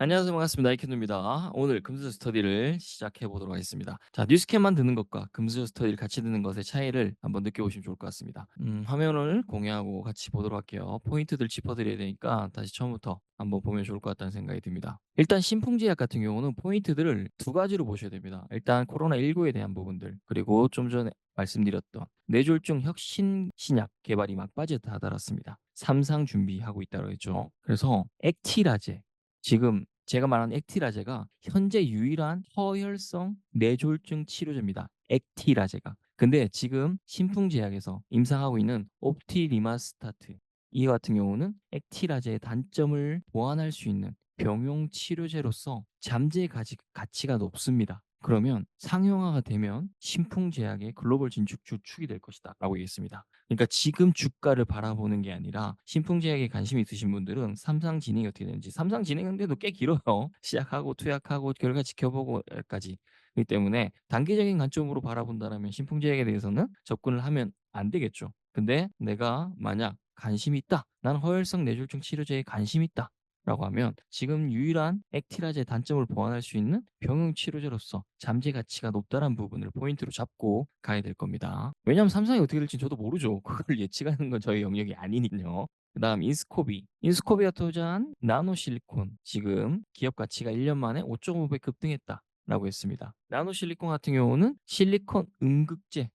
안녕하세요. 반갑습니다. 이켄두입니다. 오늘 금수저 스터디를 시작해 보도록 하겠습니다. 자, 뉴스캔만 듣는 것과 금수저 스터디를 같이 듣는 것의 차이를 한번 느껴보시면 좋을 것 같습니다. 화면을 공유하고 같이 보도록 할게요. 포인트들 짚어드려야 되니까 다시 처음부터 한번 보면 좋을 것 같다는 생각이 듭니다. 일단 신풍제약 같은 경우는 포인트들을 두 가지로 보셔야 됩니다. 일단 코로나19에 대한 부분들, 그리고 좀 전에 말씀드렸던 뇌졸중 혁신 신약 개발이 막바지에 다다랐습니다. 3상 준비하고 있다고 했죠. 그래서 액티라제, 지금 제가 말한 액티라제가 현재 유일한 허혈성 뇌졸중 치료제입니다. 액티라제가. 근데 지금 신풍제약에서 임상하고 있는 옵티리마스타트, 이 같은 경우는 액티라제의 단점을 보완할 수 있는 병용 치료제로서 잠재 가치가 높습니다. 그러면 상용화가 되면 신풍제약의 글로벌 진출 주축이 될 것이다 라고 얘기했습니다. 그러니까 지금 주가를 바라보는 게 아니라 신풍제약에 관심이 있으신 분들은 삼상 진행이 어떻게 되는지, 삼상 진행인데도 꽤 길어요. 시작하고 투약하고 결과 지켜보고 까지. 그렇기 때문에 단기적인 관점으로 바라본다라면 신풍제약에 대해서는 접근을 하면 안 되겠죠. 근데 내가 만약 관심이 있다. 나는 허혈성 뇌졸중 치료제에 관심이 있다. 라고 하면 지금 유일한 액티라제의 단점을 보완할 수 있는 병용 치료제로서 잠재 가치가 높다는 부분을 포인트로 잡고 가야 될 겁니다. 왜냐하면 삼성이 어떻게 될지 저도 모르죠. 그걸 예측하는 건 저희 영역이 아니니까요. 그다음 인스코비. 인스코비가 투자한 나노실리콘. 지금 기업 가치가 1년 만에 5.5배 급등했다라고 했습니다. 나노실리콘 같은 경우는 실리콘 음극재,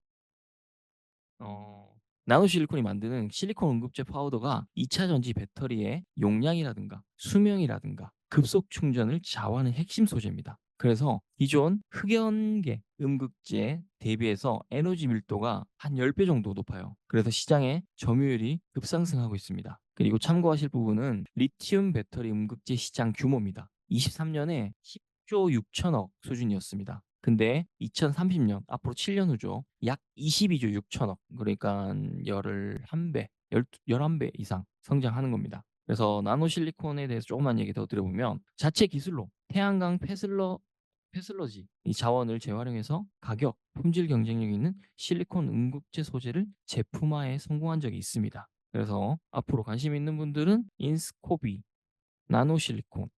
어 나노실리콘이 만드는 실리콘 응급제 파우더가 2차 전지 배터리의 용량이라든가 수명이라든가 급속 충전을 좌우하는 핵심 소재입니다. 그래서 기존 흑연계 음극재 대비해서 에너지 밀도가 한 10배 정도 높아요. 그래서 시장의 점유율이 급상승하고 있습니다. 그리고 참고하실 부분은 리튬 배터리 음극재 시장 규모입니다. 23년에 10조 6천억 수준이었습니다. 근데 2030년, 앞으로 7년 후죠. 약 22조 6천억, 그러니까 11배, 11배 이상 성장하는 겁니다. 그래서 나노실리콘에 대해서 조금만 얘기 더 드려보면 자체 기술로 태양광 패슬러지 이 자원을 재활용해서 가격, 품질 경쟁력 있는 실리콘 응급제 소재를 제품화에 성공한 적이 있습니다. 그래서 앞으로 관심 있는 분들은 인스코비, 나노실리콘에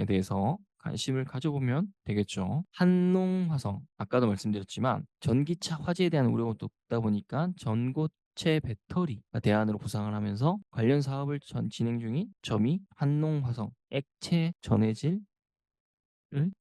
대해서 관심을 가져보면 되겠죠. 한농화성, 아까도 말씀드렸지만 전기차 화재에 대한 우려가 높다 보니까 전고체 배터리가 대안으로 구상을 하면서 관련 사업을 진행 중인 점이 한농화성 액체 전해질을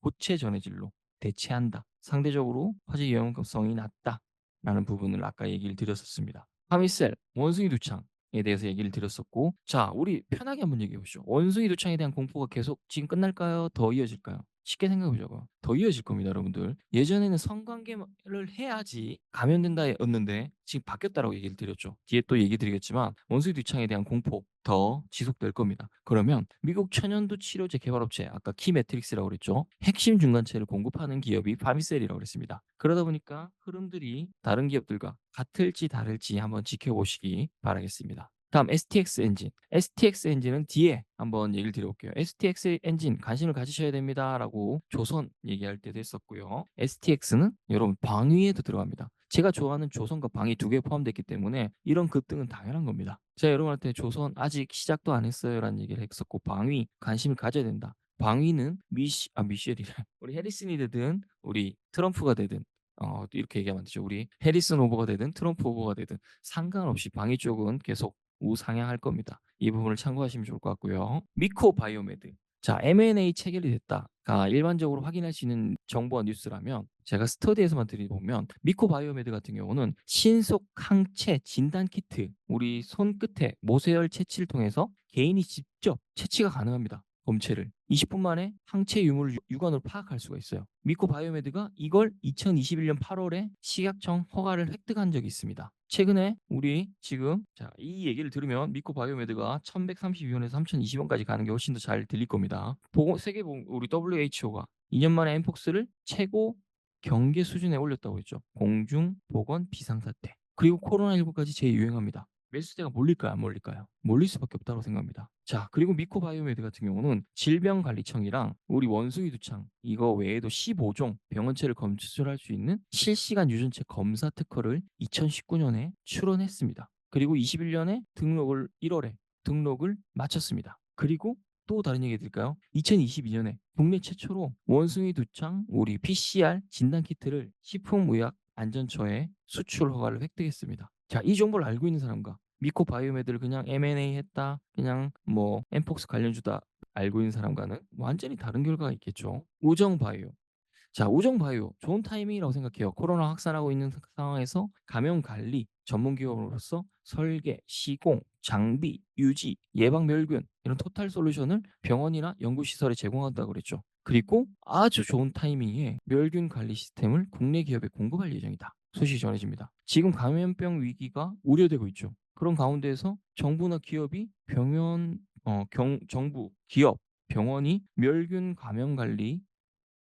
고체 전해질로 대체한다. 상대적으로 화재 위험성이 낮다라는 부분을 아까 얘기를 드렸었습니다. 파미셀, 원숭이 두창에 대해서 얘기를 드렸었고, 자, 우리 편하게 한번 얘기해 보시죠. 원숭이 두창에 대한 공포가 계속 지금 끝날까요? 더 이어질까요? 쉽게 생각해 보자고요. 더 이어질 겁니다, 여러분들. 예전에는 성관계를 해야지 감염된다였는데 지금 바뀌었다라고 얘기를 드렸죠. 뒤에 또 얘기 드리겠지만 원숭이 두창에 대한 공포 더 지속될 겁니다. 그러면 미국 천연두 치료제 개발업체, 아까 키매트릭스라고 그랬죠. 핵심 중간체를 공급하는 기업이 파미셀이라고 그랬습니다. 그러다 보니까 흐름들이 다른 기업들과 같을지 다를지 한번 지켜보시기 바라겠습니다. 다음 STX 엔진. STX 엔진은 뒤에 한번 얘기를 드려볼게요. STX 엔진 관심을 가지셔야 됩니다라고 조선 얘기할 때도 했었고요. STX는 여러분 방위에도 들어갑니다. 제가 좋아하는 조선과 방위 두 개 포함됐기 때문에 이런 급등은 당연한 겁니다. 제가 여러분한테 조선 아직 시작도 안 했어요라는 얘기를 했었고, 방위 관심을 가져야 된다. 방위는 미셸이래. 우리 해리슨이 되든 우리 트럼프가 되든, 이렇게 얘기하면 안 되죠. 우리 해리슨 후보가 되든 트럼프 후보가 되든 상관없이 방위 쪽은 계속 우상향할 겁니다. 이 부분을 참고하시면 좋을 것 같고요. 미코 바이오메드. 자, M&A 체결이 됐다가 일반적으로 확인할 수 있는 정보와 뉴스라면, 제가 스터디에서만 드리보면 미코 바이오메드 같은 경우는 신속 항체 진단 키트, 우리 손끝에 모세혈 채취를 통해서 개인이 직접 채취가 가능합니다. 검체를 20분 만에 항체 유무를 육안으로 파악할 수가 있어요. 미코 바이오메드가 이걸 2021년 8월에 식약청 허가를 획득한 적이 있습니다. 최근에 우리 지금, 자, 이 얘기를 들으면 미코 바이오메드가 1132원에서 3020원까지 가는 게 훨씬 더 잘 들릴 겁니다. 세계보건 우리 WHO가 2년 만에 엠폭스를 최고 경계 수준에 올렸다고 했죠. 공중 보건 비상사태. 그리고 코로나19까지 재유행합니다. 매수세가 몰릴까요? 안 몰릴까요? 몰릴 수밖에 없다고 생각합니다. 자, 그리고 미코바이오메드 같은 경우는 질병관리청이랑 우리 원숭이 두창 이거 외에도 15종 병원체를 검출할 수 있는 실시간 유전체 검사 특허를 2019년에 출원했습니다. 그리고 21년에 1월에 등록을 마쳤습니다. 그리고 또 다른 얘기 드릴까요? 2022 년에 국내 최초로 원숭이 두창 우리 PCR 진단 키트를 식품의약안전처에 수출 허가를 획득했습니다. 자, 이 정보를 알고 있는 사람과 미코 바이오메드를 그냥 M&A 했다, 그냥 뭐 엠폭스 관련주다 알고 있는 사람과는 완전히 다른 결과가 있겠죠. 우정 바이오. 자, 우정 바이오 좋은 타이밍이라고 생각해요. 코로나 확산하고 있는 상황에서 감염 관리 전문 기업으로서 설계, 시공, 장비, 유지, 예방 멸균 이런 토탈 솔루션을 병원이나 연구시설에 제공한다고 그랬죠. 그리고 아주 좋은 타이밍에 멸균 관리 시스템을 국내 기업에 공급할 예정이다. 소식이 전해집니다. 지금 감염병 위기가 우려되고 있죠. 그런 가운데에서 정부나 기업이 정부, 기업, 병원이 멸균 감염 관리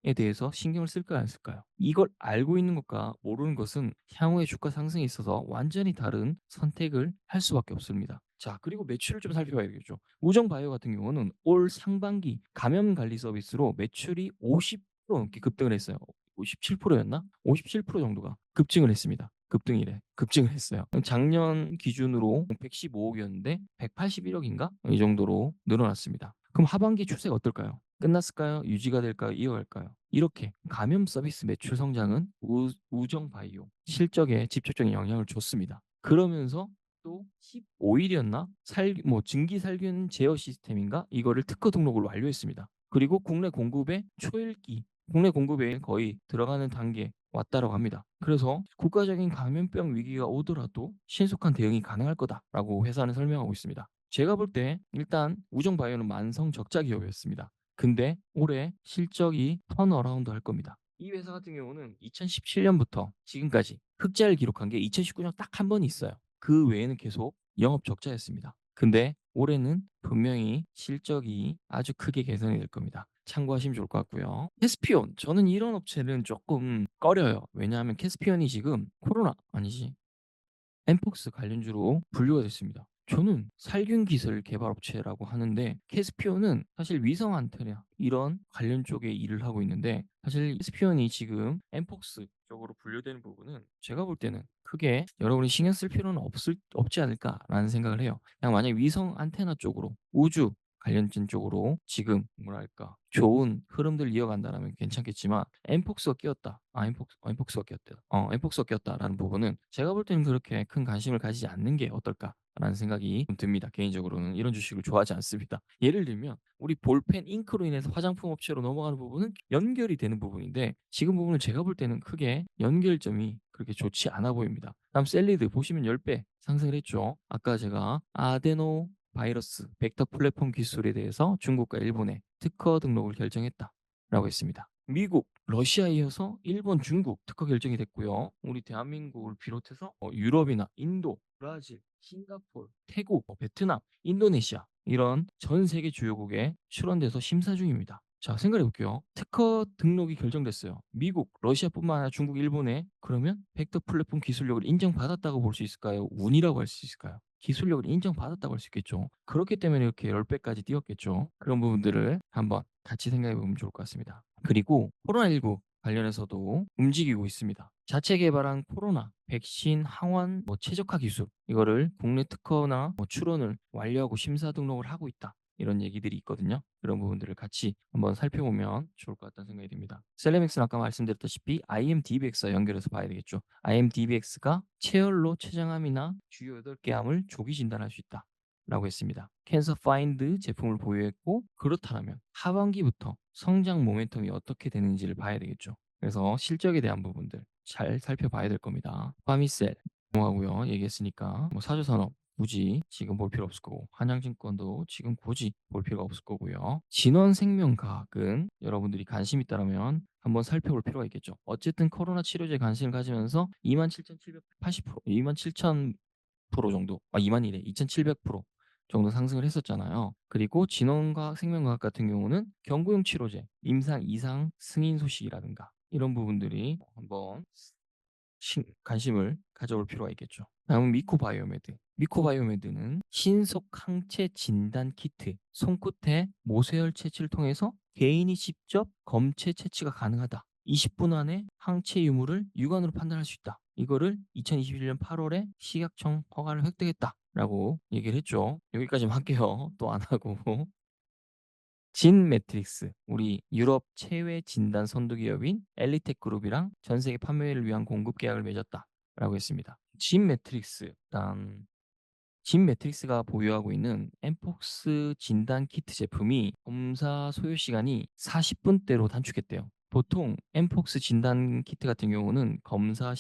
에 대해서 신경을 쓸까요, 안 쓸까요? 이걸 알고 있는 것과 모르는 것은 향후의 주가 상승에 있어서 완전히 다른 선택을 할 수밖에 없습니다. 자, 그리고 매출을 좀 살펴봐야겠죠. 우정바이오 같은 경우는 올 상반기 감염 관리 서비스로 매출이 50% 넘게 급등을 했어요. 57% 였나? 57% 정도가 급증을 했습니다. 급등이래. 급증을 했어요. 작년 기준으로 115 억이었는데 181 억인가? 이 정도로 늘어났습니다. 그럼 하반기 추세가 어떨까요? 끝났을까요? 유지가 될까요? 이어갈까요? 이렇게 감염 서비스 매출 성장은 우정 바이오 실적에 직접적인 영향을 줬습니다. 그러면서 또 15일이었나? 증기 살균 제어 시스템인가? 이거를 특허 등록을 완료했습니다. 그리고 국내 공급에 거의 들어가는 단계에 왔다라고 합니다. 그래서 국가적인 감염병 위기가 오더라도 신속한 대응이 가능할 거다라고 회사는 설명하고 있습니다. 제가 볼 때 일단 우정바이오는 만성 적자 기업이었습니다. 근데 올해 실적이 턴어라운드 할 겁니다. 이 회사 같은 경우는 2017 년부터 지금까지 흑자를 기록한 게 2019년 딱 한 번 있어요. 그 외에는 계속 영업 적자였습니다. 근데 올해는 분명히 실적이 아주 크게 개선이 될 겁니다. 참고하시면 좋을 것 같고요. 캐스피온, 저는 이런 업체는 조금 꺼려요. 왜냐하면 캐스피온이 지금 코로나 아니지 엠폭스 관련주로 분류가 됐습니다. 저는 살균 기술 개발 업체라고 하는데 캐스피온은 사실 위성 안테나 이런 관련 쪽에 일을 하고 있는데 사실 캐스피온이 지금 엠폭스 쪽으로 분류되는 부분은 제가 볼 때는 크게 여러분이 신경 쓸 필요는 없지 않을까라는 생각을 해요. 그냥 만약 위성 안테나 쪽으로 우주 관련된 쪽으로 지금 뭐랄까 좋은 흐름들 이어간다라면 괜찮겠지만 엠폭스가 끼었다. 엠폭스가 끼었다. 엠폭스가 끼었다라는 부분은 제가 볼 때는 그렇게 큰 관심을 가지지 않는 게 어떨까라는 생각이 좀 듭니다. 개인적으로는 이런 주식을 좋아하지 않습니다. 예를 들면 우리 볼펜 잉크로 인해서 화장품 업체로 넘어가는 부분은 연결이 되는 부분인데 지금 부분은 제가 볼 때는 크게 연결점이 그렇게 좋지 않아 보입니다. 다음 셀리드 보시면 10배 상승을 했죠. 아까 제가 아데노 바이러스 벡터 플랫폼 기술에 대해서 중국과 일본에 특허 등록을 결정했다라고 했습니다. 미국, 러시아에 이어서 일본, 중국 특허 결정이 됐고요. 우리 대한민국을 비롯해서 유럽이나 인도, 브라질, 싱가포르, 태국, 베트남, 인도네시아 이런 전 세계 주요국에 출원돼서 심사 중입니다. 자, 생각해 볼게요. 특허 등록이 결정됐어요. 미국, 러시아뿐만 아니라 중국, 일본에 그러면 벡터 플랫폼 기술력을 인정받았다고 볼 수 있을까요? 운이라고 할 수 있을까요? 기술력을 인정받았다고 할 수 있겠죠. 그렇기 때문에 이렇게 10배까지 뛰었겠죠. 그런 부분들을 한번 같이 생각해 보면 좋을 것 같습니다. 그리고 코로나19 관련해서도 움직이고 있습니다. 자체 개발한 코로나 백신 항원 최적화 기술 이거를 국내 특허나 출원을 완료하고 심사 등록을 하고 있다. 이런 얘기들이 있거든요. 그런 부분들을 같이 한번 살펴보면 좋을 것 같다는 생각이 듭니다. 셀레믹스는 아까 말씀드렸다시피 IMDBX와 연결해서 봐야 되겠죠. IMDBX가 체열로 췌장암이나 주요 8개 암을 조기 진단할 수 있다. 라고 했습니다. 캔서 파인드 제품을 보유했고 그렇다면 하반기부터 성장 모멘텀이 어떻게 되는지를 봐야 되겠죠. 그래서 실적에 대한 부분들 잘 살펴봐야 될 겁니다. 파미셀 하고요. 얘기했으니까 사조산업 굳이 지금 볼 필요 없을 거고 한양증권도 지금 굳이 볼 필요가 없을 거고요. 진원생명과학은 여러분들이 관심 있다면 한번 살펴볼 필요가 있겠죠. 어쨌든 코로나 치료제에 관심을 가지면서 27,780%, 27,000% 정도, 2만이래, 2,700% 정도 상승을 했었잖아요. 그리고 진원과학, 생명과학 같은 경우는 경구용 치료제, 임상 이상 승인 소식이라든가 이런 부분들이 한번 관심을 가져볼 필요가 있겠죠. 다음은 미코바이오메드. 미코바이오메드는 신속 항체 진단 키트, 손끝에 모세혈 채취를 통해서 개인이 직접 검체 채취가 가능하다. 20분 안에 항체 유무를 육안으로 판단할 수 있다. 이거를 2021년 8월에 식약청 허가를 획득했다라고 얘기를 했죠. 여기까지만 할게요. 또 안 하고. 진 매트릭스, 우리 유럽 체외 진단 선도 기업인 엘리텍 그룹이랑 전 세계 판매를 위한 공급 계약을 맺었다라고 했습니다. 진 매트릭스가 보유하고 있는 엠폭스 진단 키트 제품이 검사 소요 시간이 40분대로 단축했대요. 보통 엠폭스 진단 키트 같은 경우는 검사에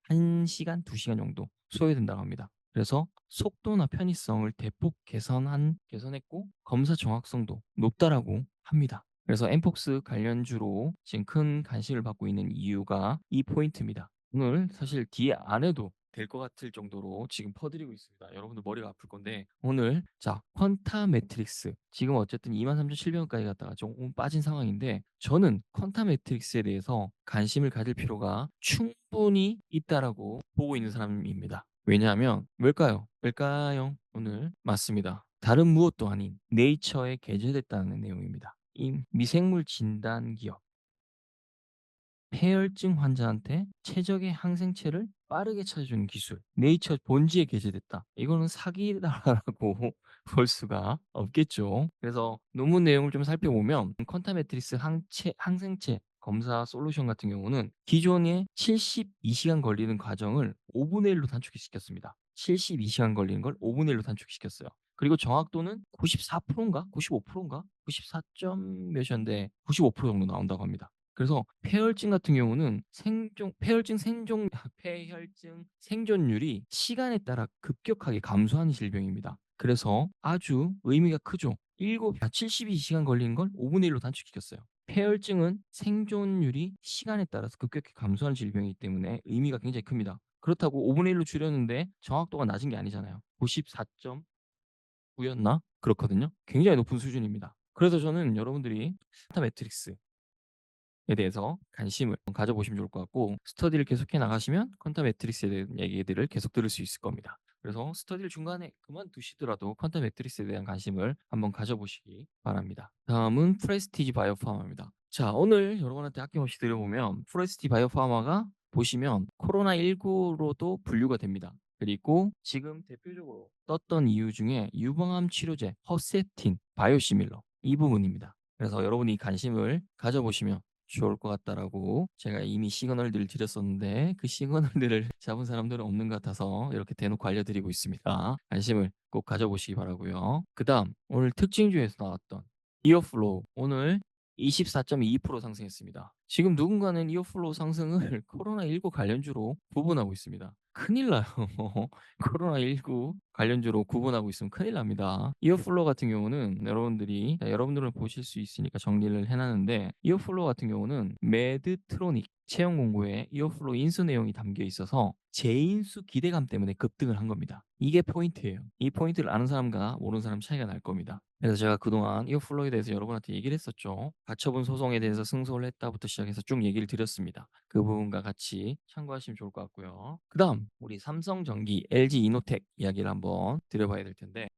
1시간, 2시간 정도 소요된다고 합니다. 그래서 속도나 편의성을 대폭 개선했고 검사 정확성도 높다라고 합니다. 그래서 엠폭스 관련주로 지금 큰 관심을 받고 있는 이유가 이 포인트입니다. 오늘 사실 뒤에 안 해도 될 것 같을 정도로 지금 퍼드리고 있습니다. 여러분들 머리가 아플 건데 오늘 자 퀀타 매트릭스 지금 어쨌든 23,700원까지 갔다가 조금 빠진 상황인데 저는 퀀타 매트릭스에 대해서 관심을 가질 필요가 충분히 있다라고 보고 있는 사람입니다. 왜냐하면 왜일까요? 왜일까요? 오늘 맞습니다. 다른 무엇도 아닌 네이처에 게재됐다는 내용입니다. 이 미생물 진단 기업 폐혈증 환자한테 최적의 항생체를 빠르게 찾아주는 기술. 네이처 본지에 게재됐다. 이거는 사기다라고 볼 수가 없겠죠. 그래서 논문 내용을 좀 살펴보면 컨타메트리스 항생체 검사 솔루션 같은 경우는 기존에 72시간 걸리는 과정을 5분의 1로 단축시켰습니다. 72시간 걸리는 걸 5분의 1로 단축시켰어요. 그리고 정확도는 94%인가? 95%인가? 94점 몇이었는데 95% 정도 나온다고 합니다. 그래서 폐혈증 같은 경우는 폐혈증 생존율이 시간에 따라 급격하게 감소하는 질병입니다. 그래서 아주 의미가 크죠. 72시간 걸리는 걸 5분의 1로 단축시켰어요. 폐혈증은 생존율이 시간에 따라서 급격히 감소하는 질병이기 때문에 의미가 굉장히 큽니다. 그렇다고 5분의 1로 줄였는데 정확도가 낮은 게 아니잖아요. 94.9였나? 그렇거든요. 굉장히 높은 수준입니다. 그래서 저는 여러분들이 스타 매트릭스 에 대해서 관심을 가져보시면 좋을 것 같고 스터디를 계속해 나가시면 퀀텀 매트릭스에 대한 얘기들을 계속 들을 수 있을 겁니다. 그래서 스터디를 중간에 그만두시더라도 퀀텀 매트릭스에 대한 관심을 한번 가져보시기 바랍니다. 다음은 프레스티지 바이오파마입니다. 자, 오늘 여러분한테 아낌없이 드려보면 프레스티지 바이오파마가 보시면 코로나19로도 분류가 됩니다. 그리고 지금 대표적으로 떴던 이유 중에 유방암 치료제 허셉틴, 바이오시밀러 이 부분입니다. 그래서 여러분이 관심을 가져보시면 좋을 것 같다라고 제가 이미 시그널들을 드렸었는데 그 시그널들을 잡은 사람들은 없는 것 같아서 이렇게 대놓고 알려드리고 있습니다. 관심을 꼭 가져보시기 바라고요. 그다음 오늘 특징주에서 나왔던 이어플로우 오늘 24.22% 상승했습니다. 지금 누군가는 이어플로우 상승을 코로나19 관련주로 구분하고 있습니다. 큰일 나요. 코로나19 관련주로 구분하고 있으면 큰일 납니다. 이어플로우 같은 경우는 여러분들은 보실 수 있으니까 정리를 해놨는데 이어플로우 같은 경우는 매드트로닉 채용 공고에 이어플로우 인수 내용이 담겨 있어서 재인수 기대감 때문에 급등을 한 겁니다. 이게 포인트예요. 이 포인트를 아는 사람과 모르는 사람 차이가 날 겁니다. 그래서 제가 그동안 이어플로우에 대해서 여러분한테 얘기를 했었죠. 가처분 소송에 대해서 승소를 했다부터 시작해서 쭉 얘기를 드렸습니다. 그 부분과 같이 참고하시면 좋을 것 같고요. 그다음 우리 삼성전기, LG이노텍 이야기를 한번 드려봐야 될 텐데